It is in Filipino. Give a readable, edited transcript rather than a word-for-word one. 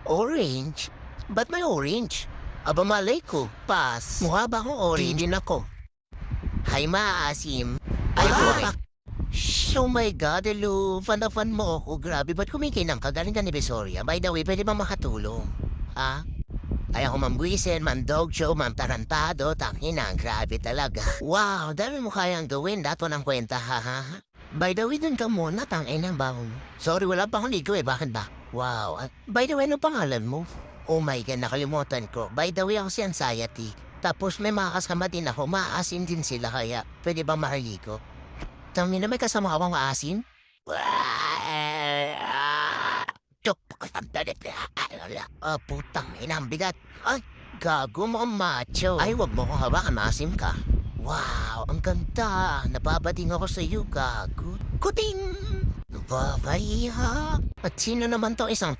Orange? Ba't may orange? Aba malay ko, pass. Mukha ba akong orange? Di din ako. Hay maasim. Ay, Ay! Oh my God, hello. Fan na fan mo ako. Grabe, ba't kumikinang ka? Galing ka ni Visoria. By the way, pwede bang makatulong? Ha? Ay ako Ma'am Buisen, Ma'am Dog Show, Ma'am Tarantado, tangina, grabe talaga. Wow, dami mo kayang gawin, dato ng kwenta, ha ha? By the way, dun ka muna, tangina ba? Sorry, wala pa akong ligo bakit ba? Wow, by the way, ano pangalan mo? Oh my God, nakalimutan ko. By the way, ako si Anxiety. Tapos may mga kasama din ako, maasim din sila kaya pwede bang makaligo? Tangina, may kasama ka bang maasim? Tuk, putang ina, ang bigat. Ay, gago mo macho. Ay, wag mo kong hawakan, maasim ka. Wow, ang ganda. Nababading ako sa iyo, gago. Kuting! Babay ha. At sino naman to isang